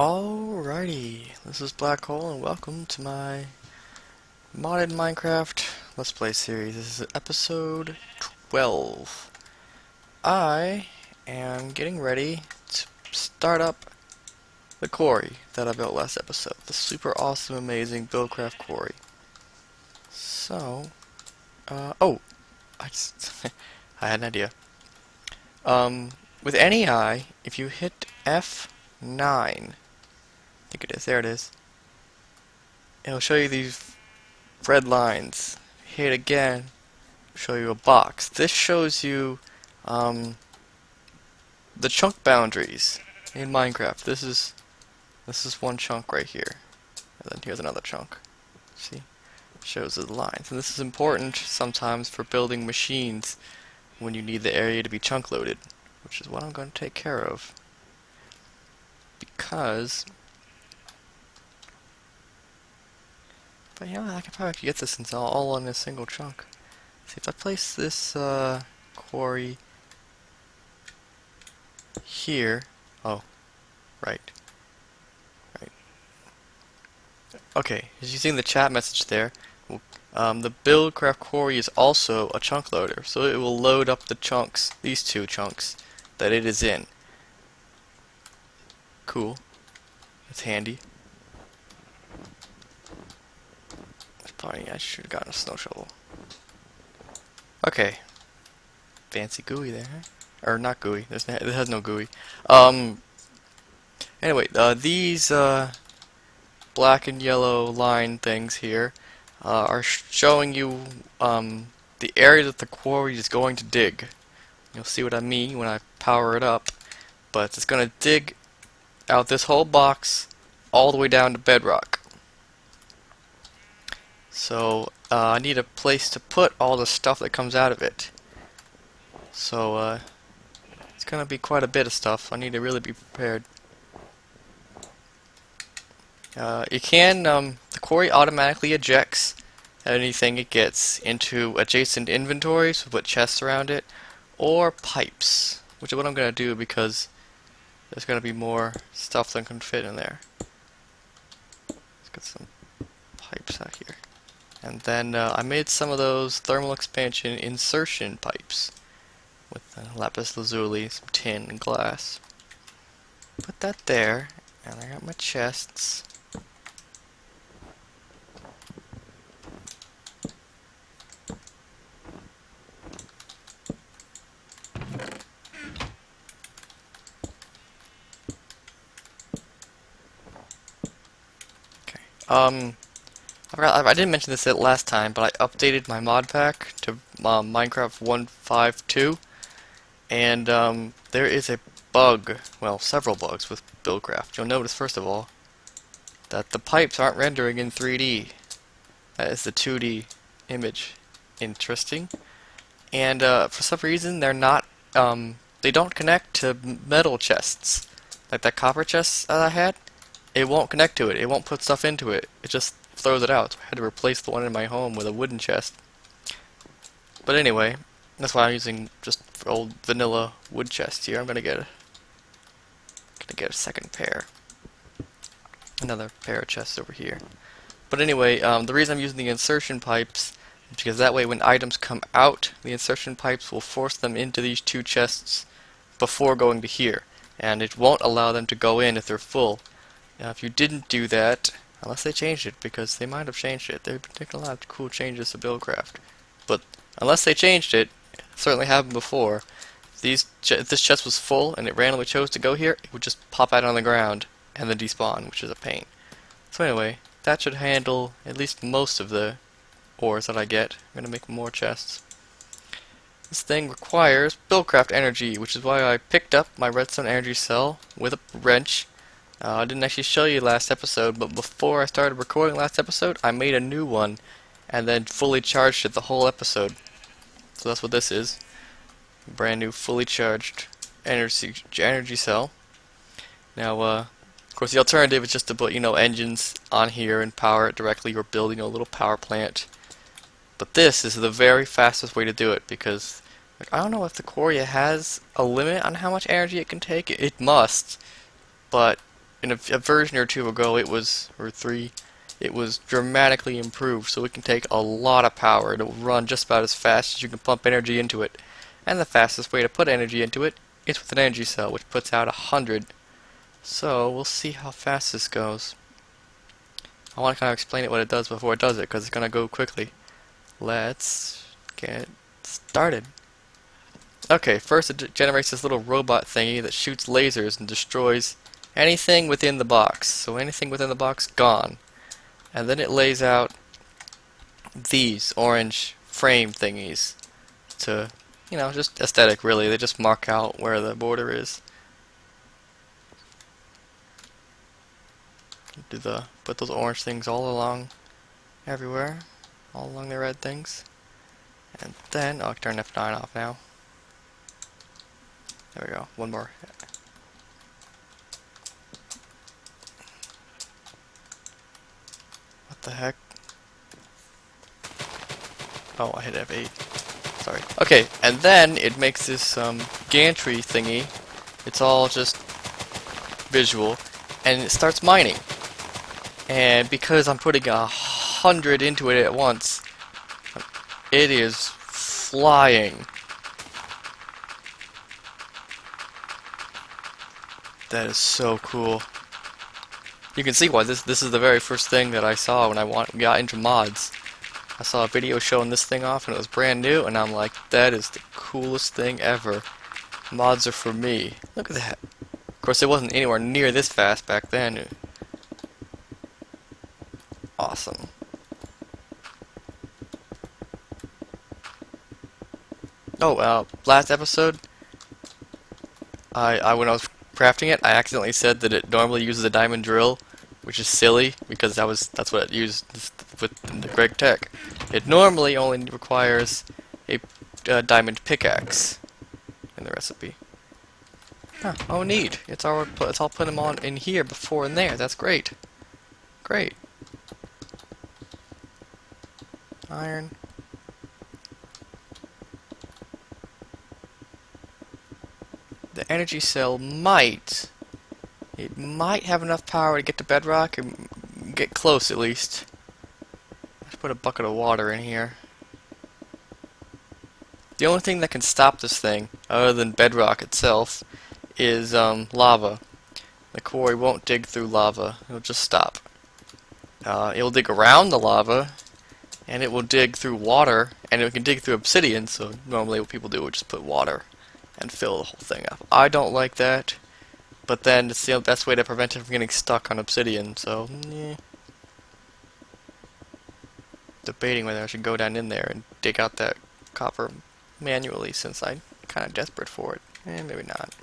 Alrighty, this is Black Hole and welcome to my modded Minecraft Let's Play series. This is episode 12. I am getting ready to start up the quarry that I built last episode. The super awesome, amazing Buildcraft Quarry. So, oh, I had an idea. With NEI, if you hit F9, I think it is, there it is. It'll show you these red lines. Hit again, show you a box. This shows you the chunk boundaries in Minecraft. This is one chunk right here, and then here's another chunk. See, shows the lines, and this is important sometimes for building machines when you need the area to be chunk loaded, which is what I'm going to take care of because. But you know, I can probably get this into all in a single chunk. See, if I place this quarry here. Oh, right. Okay, as you see in the chat message there, the Buildcraft Quarry is also a chunk loader, so it will load up the chunks, these two chunks, that it is in. Cool. It's handy. I should have gotten a snow shovel. Okay. Fancy GUI there. Or not GUI. It has no GUI. Anyway, these black and yellow line things here are showing you the area that the quarry is going to dig. You'll see what I mean when I power it up. But it's going to dig out this whole box all the way down to bedrock. So I need a place to put all the stuff that comes out of it. So it's gonna be quite a bit of stuff. I need to really be prepared. The quarry automatically ejects anything it gets into adjacent inventories, so put chests around it, or pipes, which is what I'm gonna do because there's gonna be more stuff than can fit in there. Let's get some pipes out here. And then I made some of those thermal expansion insertion pipes with lapis lazuli, some tin, and glass. Put that there, and I got my chests. Okay. I didn't mention this last time, but I updated my mod pack to Minecraft 1.5.2, and there is a bug, well, several bugs with Buildcraft. You'll notice, first of all, that the pipes aren't rendering in 3D. That is the 2D image. Interesting. And for some reason, they're not, they don't connect to metal chests. Like that copper chest that I had, it won't connect to it. It won't put stuff into it. It just throws it out. So I had to replace the one in my home with a wooden chest. But anyway, that's why I'm using just old vanilla wood chests here. I'm gonna get a second pair. Another pair of chests over here. But anyway, the reason I'm using the insertion pipes is because that way when items come out, the insertion pipes will force them into these two chests before going to here. And it won't allow them to go in if they're full. Now if you didn't do that, unless they changed it, because they might have changed it. They've been taking a lot of cool changes to Buildcraft. But unless they changed it, certainly happened before, if this chest was full and it randomly chose to go here, it would just pop out on the ground and then despawn, which is a pain. So anyway, that should handle at least most of the ores that I get. I'm going to make more chests. This thing requires Buildcraft energy, which is why I picked up my redstone energy cell with a wrench. I didn't actually show you last episode, but before I started recording last episode, I made a new one and then fully charged it the whole episode. So that's what this is. Brand new fully charged energy cell. Now, of course, the alternative is just to put, engines on here and power it directly, or building a little power plant. But this is the very fastest way to do it because I don't know if the quarry has a limit on how much energy it can take. It must, but in a version or two ago, it was, or three, it was dramatically improved, so it can take a lot of power. It'll run just about as fast as you can pump energy into it. And the fastest way to put energy into it is with an energy cell, which puts out 100. So we'll see how fast this goes. I want to kind of explain it what it does before it does it, because it's going to go quickly. Let's get started. Okay, first it generates this little robot thingy that shoots lasers and destroys anything within the box. So anything within the box, gone. And then it lays out these orange frame thingies to, you know, just aesthetic really. They just mark out where the border is. Put those orange things all along everywhere, all along the red things. And then I'll turn F9 off now. There we go. One more. What the heck? Oh, I hit F8. Sorry. Okay, and then it makes this gantry thingy. It's all just visual, and it starts mining. And because I'm putting 100 into it at once, it is flying. That is so cool. You can see why this is the very first thing that I saw when I got into mods. I saw a video showing this thing off and it was brand new, and I'm like, that is the coolest thing ever. Mods are for me. Look at that. Of course, it wasn't anywhere near this fast back then. Awesome. Oh, last episode, I when I was crafting it, I accidentally said that it normally uses a diamond drill, which is silly because that's what it used with the Greg Tech. It normally only requires a diamond pickaxe in the recipe. Huh, oh neat. It's all put them on in here before and there. That's great. Great. Iron. The energy cell might have enough power to get to bedrock and get close at least. Let's put a bucket of water in here. The only thing that can stop this thing, other than bedrock itself, is lava. The quarry won't dig through lava. It'll just stop. It'll dig around the lava, and it will dig through water, and it can dig through obsidian, so normally what people do would just put water and fill the whole thing up. I don't like that, but then it's the best way to prevent it from getting stuck on obsidian, so debating whether I should go down in there and dig out that copper manually, since I'm kind of desperate for it. Maybe not.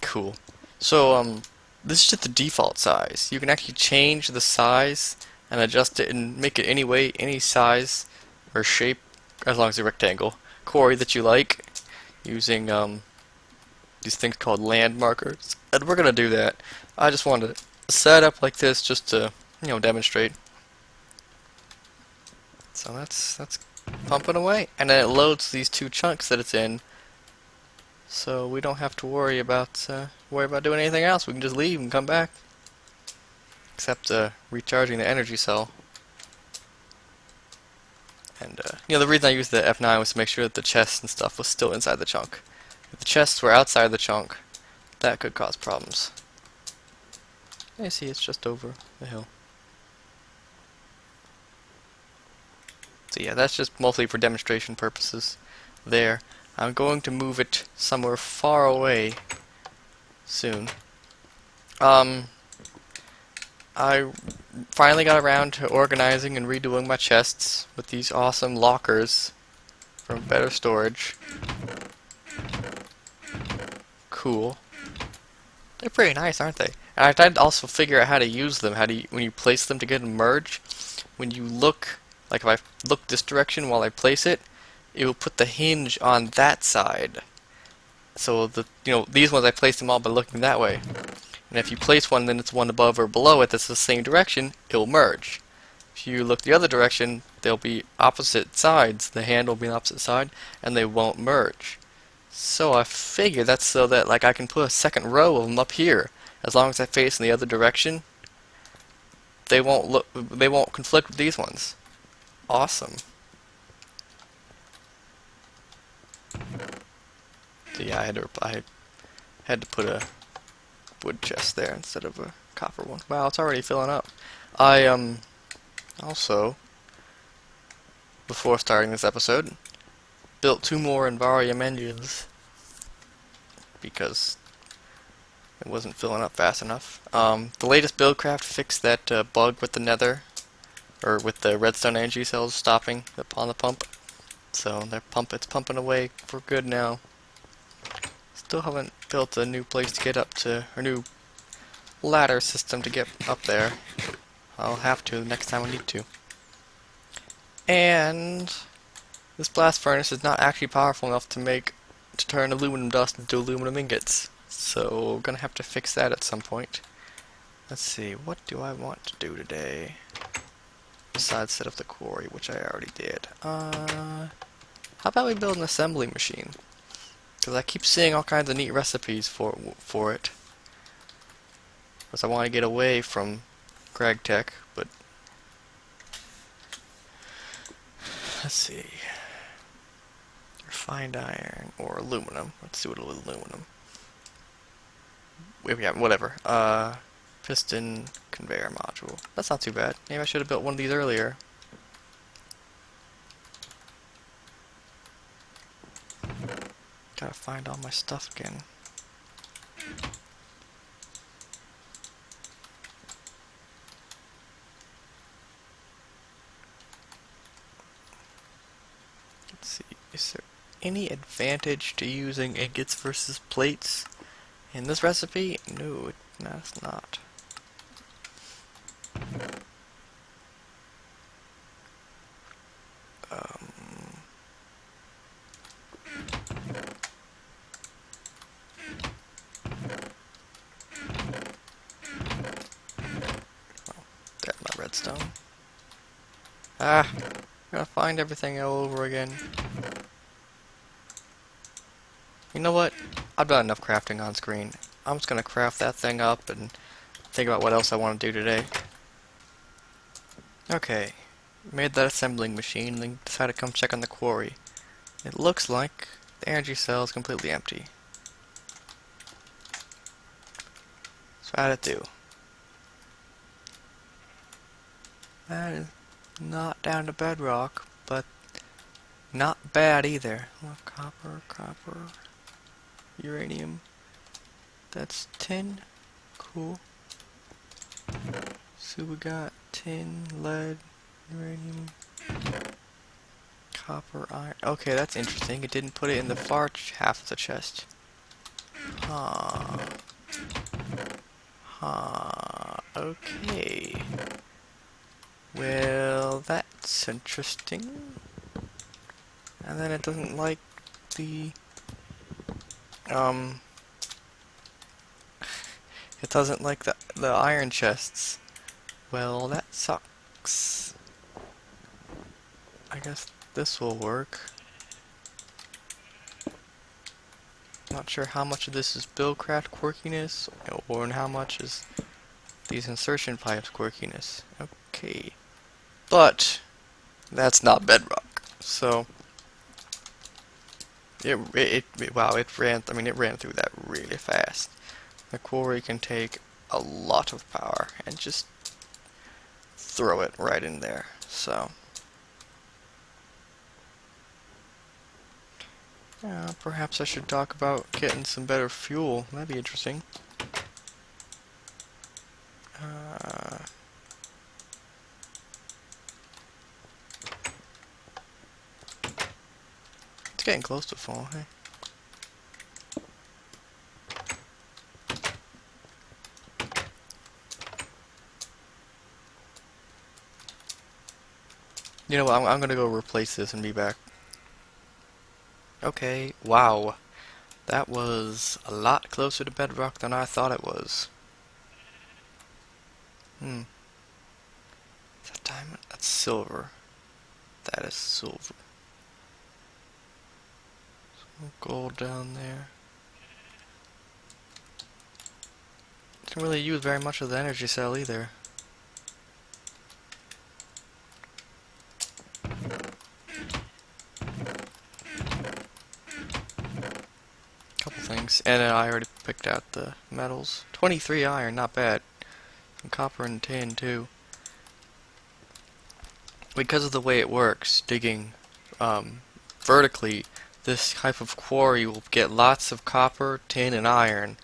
Cool. So, this is just the default size. You can actually change the size and adjust it and make it any size or shape, as long as it's a rectangle, quarry that you like, using these things called land markers. And we're gonna do that. I just wanted to set up like this just to, you know, demonstrate. So that's pumping away, and then it loads these two chunks that it's in, so we don't have to worry about doing anything else. We can just leave and come back, except recharging the energy cell. And you know, the reason I used the F9 was to make sure that the chests and stuff was still inside the chunk. If the chests were outside the chunk, that could cause problems. You see, it's just over the hill. So yeah, that's just mostly for demonstration purposes there. I'm going to move it somewhere far away soon. I finally got around to organizing and redoing my chests with these awesome lockers from Better Storage. Cool. They're pretty nice, aren't they? And I tried to also figure out how to use them, when you place them to get them merge. When you look, like if I look this direction while I place it, it will put the hinge on that side. So these ones I placed them all by looking that way. And if you place one, then it's one above or below it that's the same direction, it will merge. If you look the other direction, they'll be opposite sides. The hand will be on the opposite side, and they won't merge. So I figure that's so that like I can put a second row of them up here. As long as I face in the other direction, they won't conflict with these ones. Awesome. So yeah, I had to put a wood chest there instead of a copper one. Wow, it's already filling up. I also, before starting this episode, built 2 more Envarium engines because it wasn't filling up fast enough. The latest Buildcraft fixed that bug with the nether, or with the redstone energy cells stopping on the pump. So it's pumping away for good now. Still haven't built a new place to get up to, or new ladder system to get up there. I'll have to next time I need to. And this blast furnace is not actually powerful enough to turn aluminum dust into aluminum ingots. So we're gonna have to fix that at some point. Let's see, what do I want to do today? Besides set up the quarry, which I already did. How about we build an assembly machine? Because I keep seeing all kinds of neat recipes for it. Because I want to get away from Greg Tech, but let's see. Refined iron or aluminum. Let's do it with aluminum. Yeah, whatever. Piston conveyor module. That's not too bad. Maybe I should have built one of these earlier. Gotta find all my stuff again. Let's see. Is there any advantage to using ingots versus plates in this recipe? No, it's not. Get my redstone. Gotta find everything all over again. You know what? I've done enough crafting on screen. I'm just gonna craft that thing up and think about what else I want to do today. Okay, made that assembling machine, then decided to come check on the quarry. It looks like the energy cell is completely empty. So how'd it do? That is not down to bedrock, but not bad either. Oh, copper, uranium. That's tin. Cool. So we got tin, lead, uranium, copper, iron. Okay, that's interesting. It didn't put it in the far half of the chest. Huh. Okay. Well, that's interesting. And then it doesn't like the it doesn't like the iron chests. Well, that sucks. I guess this will work. Not sure how much of this is Buildcraft quirkiness, or how much is these insertion pipes quirkiness. Okay. But that's not bedrock. So wow, it ran through that really fast. The quarry can take a lot of power and just throw it right in there. So perhaps I should talk about getting some better fuel. That'd be interesting. It's getting close to fall, hey? You know what, I'm gonna go replace this and be back. Okay, wow. That was a lot closer to bedrock than I thought it was. Is that diamond? That's silver. That is silver. Gold down there. Didn't really use very much of the energy cell either. Couple things. And then I already picked out the metals. 23 iron, not bad. And copper and tin too. Because of the way it works, digging vertically, this type of quarry will get lots of copper, tin, and iron.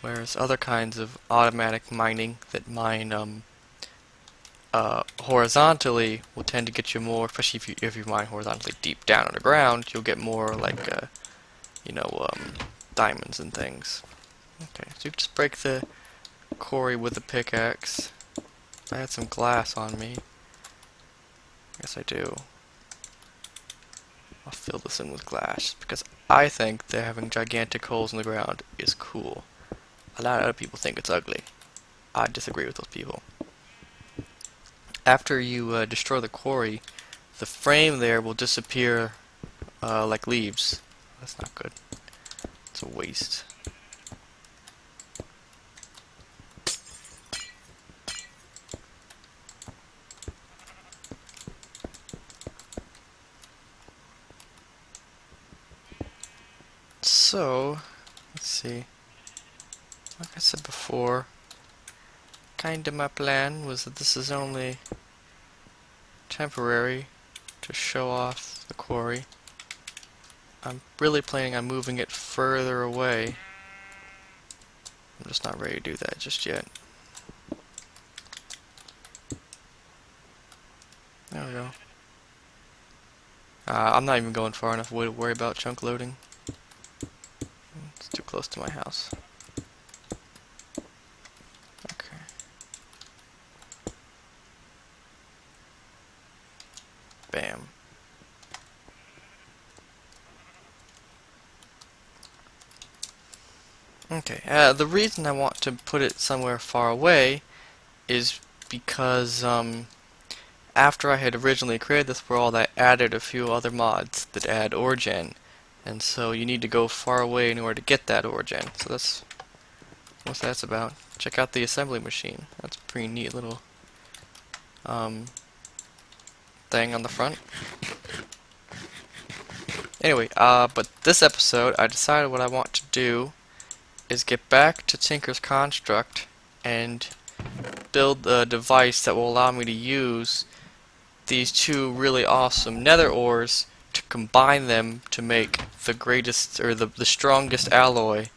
Whereas other kinds of automatic mining that mine horizontally will tend to get you more, especially if you mine horizontally deep down underground, you'll get more like you know, diamonds and things. Okay, so you just break the quarry with a pickaxe. I had some glass on me. Yes, I do. I'll fill this in with glass because I think that having gigantic holes in the ground is cool. A lot of other people think it's ugly. I disagree with those people. After you destroy the quarry, the frame there will disappear like leaves. That's not good. It's a waste. So, let's see. Like I said before, kinda my plan was that this is only temporary to show off the quarry. I'm really planning on moving it further away. I'm just not ready to do that just yet. There we go. I'm not even going far enough away to worry about chunk loading. It's too close to my house. Okay. Bam. Okay, the reason I want to put it somewhere far away is because after I had originally created this world, I added a few other mods that add oregen, and so you need to go far away in order to get that oregen. So that's what that's about. Check out the assembly machine. That's a pretty neat little thing on the front. Anyway, but this episode, I decided what I want to do is get back to Tinker's Construct and build a device that will allow me to use these two really awesome nether ores to combine them to make the greatest, or the strongest alloy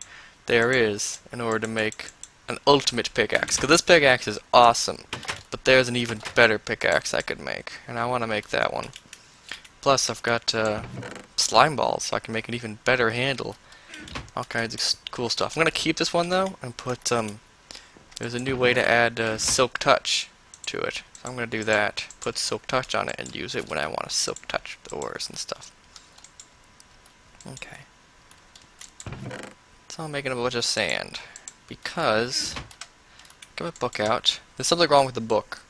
there is in order to make an ultimate pickaxe. Because this pickaxe is awesome, but there's an even better pickaxe I could make, and I want to make that one. Plus, I've got slime balls, so I can make an even better handle. All kinds of cool stuff. I'm gonna keep this one though and put there's a new way to add silk touch to it. So I'm gonna do that. Put silk touch on it and use it when I want to silk touch the ores and stuff. Okay. So I'm making a bunch of sand because get my book out. There's something wrong with the book.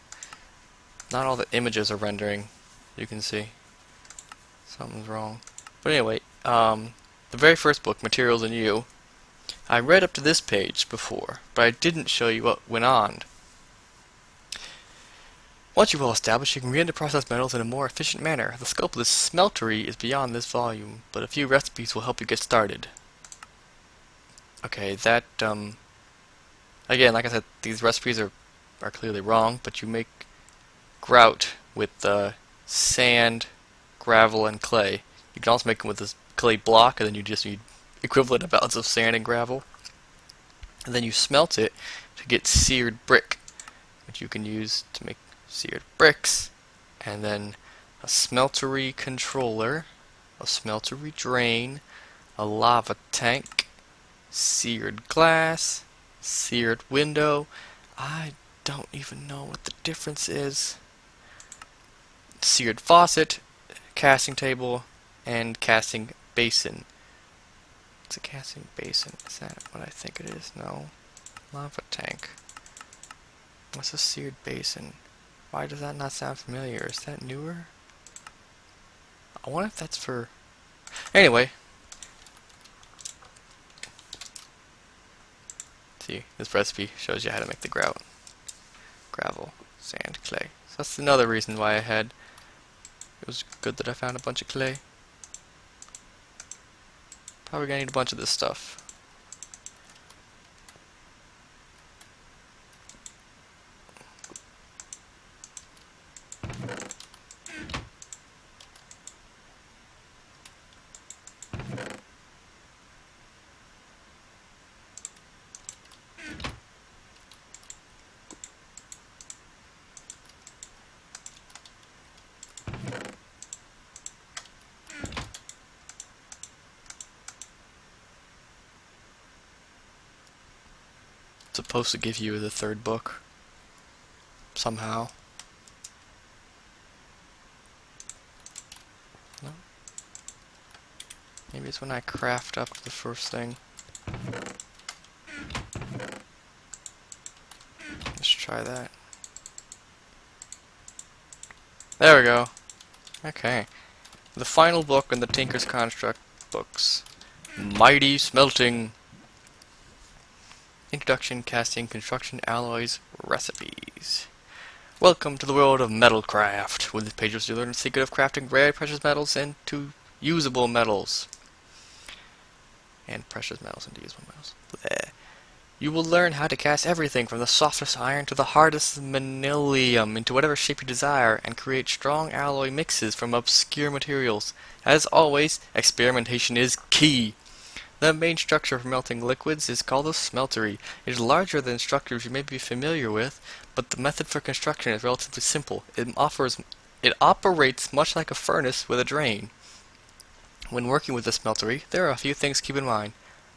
Not all the images are rendering. You can see something's wrong. But anyway, the very first book, Materials and You, I read up to this page before, but I didn't show you what went on. Once you're well established, you can begin to process metals in a more efficient manner. The scope of this smeltery is beyond this volume, but a few recipes will help you get started. Okay, that, again, like I said, these recipes are clearly wrong, but you make grout with sand, gravel, and clay. You can also make them with this clay block, and then you just need equivalent amounts of sand and gravel. And then you smelt it to get seared brick, which you can use to make seared bricks. And then a smeltery controller, a smeltery drain, a lava tank, seared glass, seared window. I don't even know what the difference is. Seared faucet, casting table, and casting basin. It's a casting basin. Is that what I think it is? No. Lava tank. What's a seared basin? Why does that not sound familiar? Is that newer? I wonder if that's for... Anyway, see, this recipe shows you how to make the grout. Gravel, sand, clay. So that's another reason why it was good that I found a bunch of clay. Probably gonna need a bunch of this stuff. It's supposed to give you the third book. Somehow. No? Maybe it's when I craft up the first thing. Let's try that. There we go. Okay. The final book in the Tinker's Construct books. Mighty Smelting. Introduction, Casting, Construction, Alloys, Recipes. Welcome to the world of metalcraft. With this page you learn the secret of crafting rare precious metals into usable metals. And precious metals into usable metals. Bleh. You will learn how to cast everything from the softest iron to the hardest manilium into whatever shape you desire, and create strong alloy mixes from obscure materials. As always, experimentation is key. The main structure for melting liquids is called a smeltery. It is larger than structures you may be familiar with, but the method for construction is relatively simple. It operates much like a furnace with a drain. When working with the smeltery, there are a few things to keep in mind.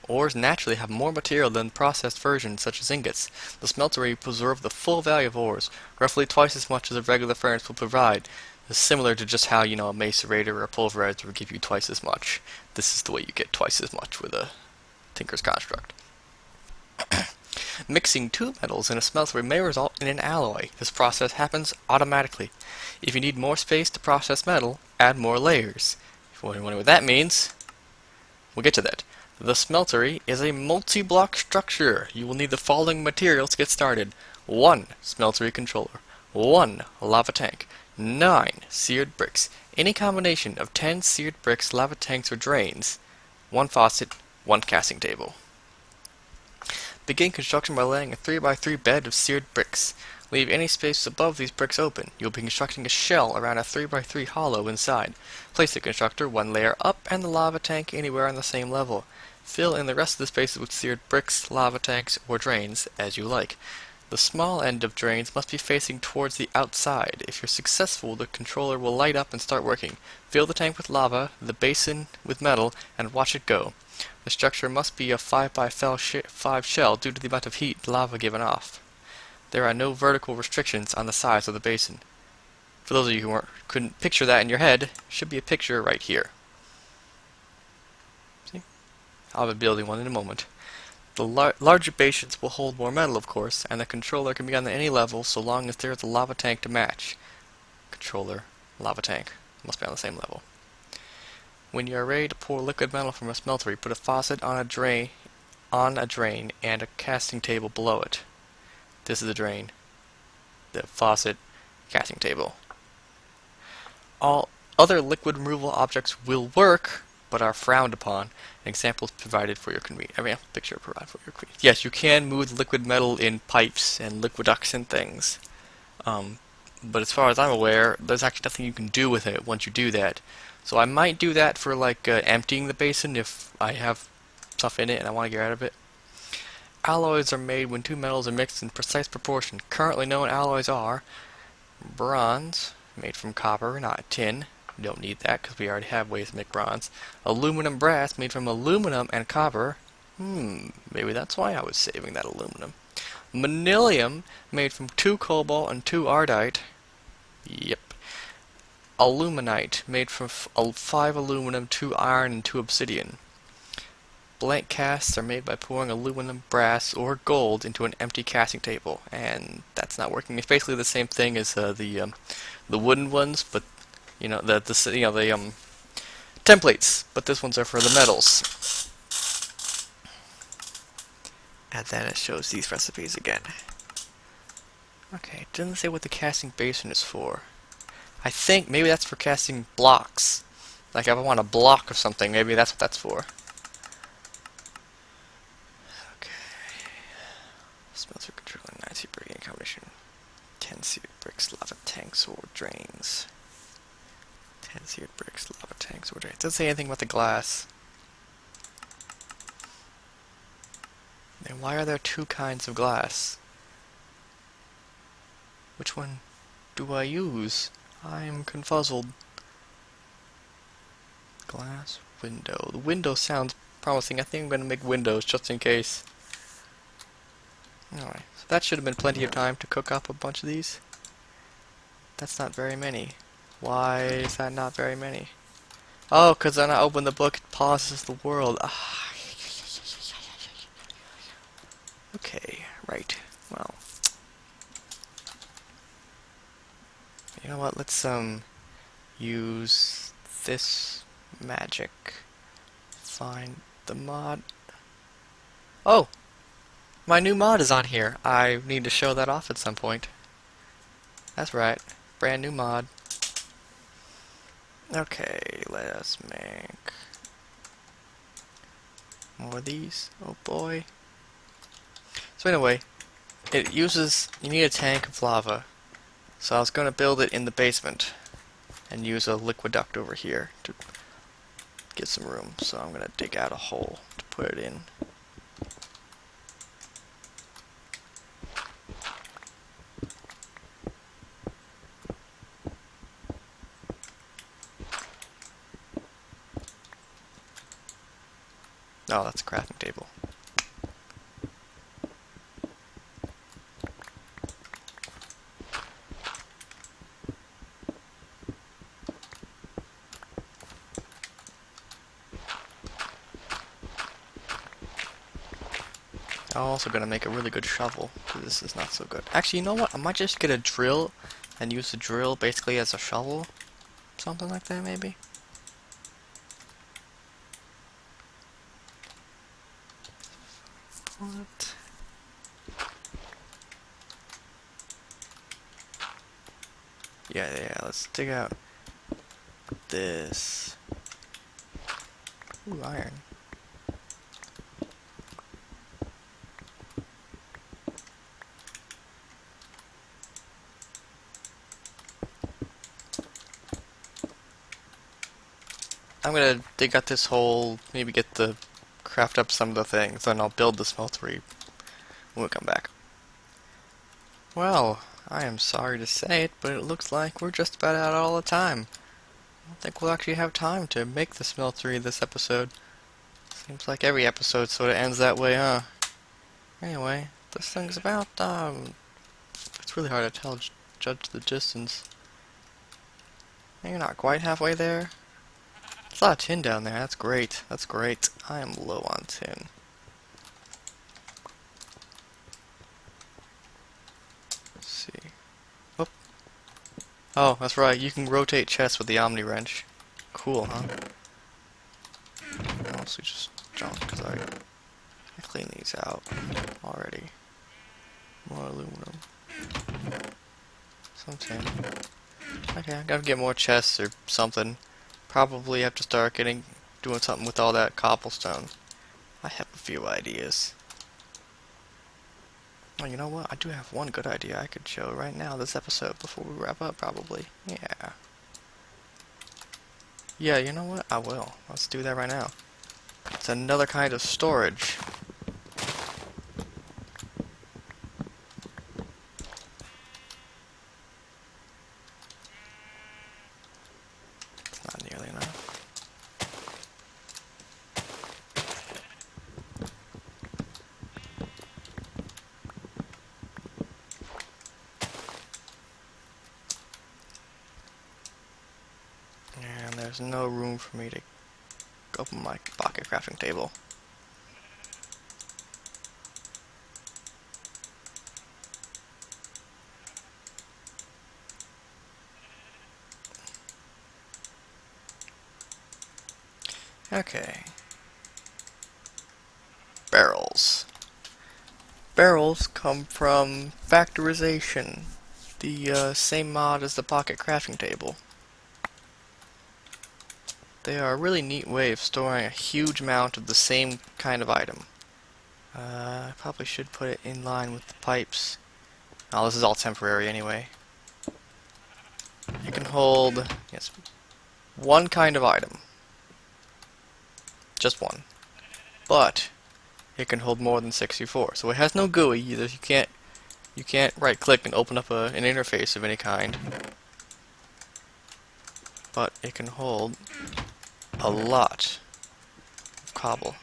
Ores naturally have more material than processed versions, such as ingots. The smeltery preserves the full value of ores, roughly twice as much as a regular furnace will provide. It's similar to just how, a macerator or a pulverizer would give you twice as much. This is the way you get twice as much with a Tinker's Construct. Mixing two metals in a smeltery may result in an alloy. This process happens automatically. If you need more space to process metal, add more layers. If you wonder what that means, we'll get to that. The smeltery is a multi-block structure. You will need the following materials to get started. 1 smeltery controller, 1 lava tank, 9 seared bricks, any combination of 10 seared bricks, lava tanks, or drains, 1 faucet, 1 casting table. Begin construction by laying a 3x3 bed of seared bricks. Leave any space above these bricks open. You'll be constructing a shell around a 3x3 hollow inside. Place the constructor 1 layer up and the lava tank anywhere on the same level. Fill in the rest of the spaces with seared bricks, lava tanks, or drains, as you like. The small end of drains must be facing towards the outside. If you're successful, the controller will light up and start working. Fill the tank with lava, the basin with metal, and watch it go. The structure must be a 5x5 shell due to the amount of heat lava given off. There are no vertical restrictions on the size of the basin. For those of you who couldn't picture that in your head, should be a picture right here. See? I'll be building one in a moment. The larger basins will hold more metal, of course, and the controller can be on any level so long as there is a lava tank to match. Controller, lava tank, must be on the same level. When you are ready to pour liquid metal from a smeltery, put a faucet on a drain and a casting table below it. This is the drain, the faucet, casting table. All other liquid removal objects will work, but are frowned upon. An example is provided for your convenience. Picture provided for your convenience. Yes, you can move liquid metal in pipes and liquiducts and things. But as far as I'm aware, there's actually nothing you can do with it once you do that. So I might do that for emptying the basin if I have stuff in it and I want to get rid of it. Alloys are made when two metals are mixed in precise proportion. Currently known alloys are bronze, made from copper, not tin. We don't need that because we already have ways to make bronze. Aluminum brass, made from aluminum and copper. Maybe that's why I was saving that aluminum. Manilium, made from 2 cobalt and 2 ardite. Yep. Aluminite, made from 5 aluminum, 2 iron, and 2 obsidian. Blank casts are made by pouring aluminum, brass, or gold into an empty casting table, and that's not working. It's basically the same thing as the wooden ones, but the templates, but this ones are for the metals. And then it shows these recipes again. Okay, it doesn't say what the casting basin is for. I think maybe that's for casting blocks. Like if I want a block of something, maybe that's what that's for. Okay. Smelter control and 9 seed brick in combination. 10 seed bricks, lava tanks, or drains. 10 seed bricks, lava tanks, or drains. It doesn't say anything about the glass. And why are there two kinds of glass? Which one do I use? I'm confuzzled. Glass window. The window sounds promising. I think I'm going to make windows just in case. Alright, so that should have been plenty of time to cook up a bunch of these. That's not very many. Why is that not very many? Oh, because when I open the book, it pauses the world. Ah. Okay, right. Well. You know what, let's use this magic. Find the mod. Oh! My new mod is on here. I need to show that off at some point. That's right. Brand new mod. Okay, let us make more of these. Oh boy. So anyway, it uses, you need a tank of lava. So I was going to build it in the basement and use a liqueduct over here to get some room. So I'm going to dig out a hole to put it in. Oh, that's a crafting table. I'm also gonna make a really good shovel, because this is not so good. Actually, you know what? I might just get a drill and use the drill basically as a shovel. Something like that, maybe? What? Yeah, let's dig out this. Ooh, iron. I'm gonna dig out this hole, maybe craft up some of the things, then I'll build the smeltery when we come back. Well, I am sorry to say it, but it looks like we're just about out all the time. I don't think we'll actually have time to make the smeltery this episode. Seems like every episode sort of ends that way, huh? Anyway, this thing's about, it's really hard to tell, judge the distance. You're not quite halfway there. There's a lot of tin down there, that's great, that's great. I am low on tin. Let's see. Oh. Oh, that's right, you can rotate chests with the Omni wrench. Cool, huh? Mostly just junk, because I clean these out already. More aluminum. Some tin. Okay, I gotta get more chests or something. Probably have to start doing something with all that cobblestone. I have a few ideas. Oh, you know what? I do have one good idea I could show right now this episode before we wrap up, probably. Yeah. Yeah, you know what? I will. Let's do that right now. It's another kind of storage. It's not nearly enough. And there's no room for me to open my pocket crafting table. Okay. Barrels. Barrels come from factorization, the same mod as the pocket crafting table. They are a really neat way of storing a huge amount of the same kind of item. I probably should put it in line with the pipes. Oh, this is all temporary anyway. You can hold, yes, one kind of item. Just one. But it can hold more than 64. So it has no GUI either. You can't right click and open up an interface of any kind. But it can hold a lot of cobble.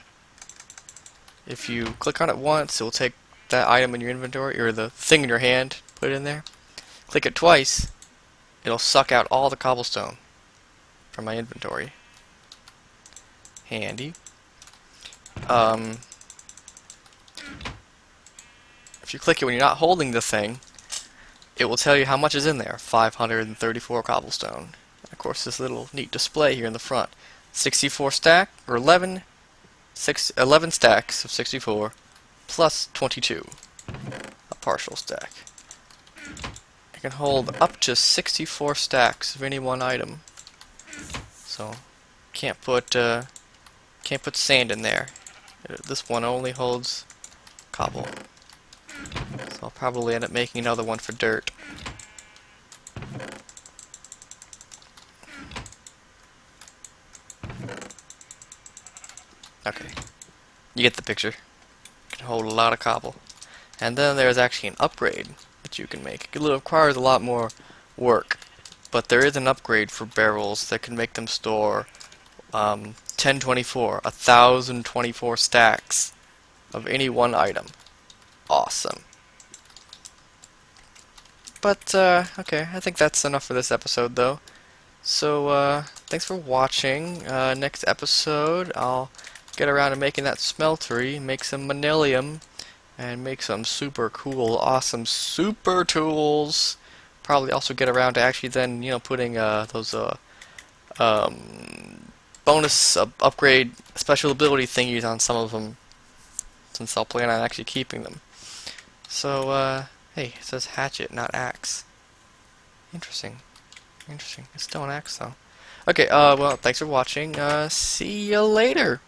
If you click on it once, it will take that item in your inventory, or the thing in your hand, put it in there. Click it twice, it'll suck out all the cobblestone from my inventory. Handy. If you click it when you're not holding the thing, it will tell you how much is in there. 534 cobblestone. And of course, this little neat display here in the front. 64 stack, or 11 stacks of 64, plus 22. A partial stack. It can hold up to 64 stacks of any one item. So, can't put sand in there. This one only holds cobble. So I'll probably end up making another one for dirt. Okay. You get the picture. It can hold a lot of cobble. And then there's actually an upgrade that you can make. It requires a lot more work. But there is an upgrade for barrels that can make them store 1024 stacks of any one item. Awesome. But, okay, I think that's enough for this episode, though. So, thanks for watching. Next episode, I'll get around to making that smeltery, make some manilium, and make some super cool, awesome super tools. Probably also get around to actually then, putting those bonus upgrade special ability thingies on some of them, since I'll plan on actually keeping them. So, hey, it says hatchet, not axe. Interesting. Interesting. It's still an axe, though. Okay, well, thanks for watching. See you later.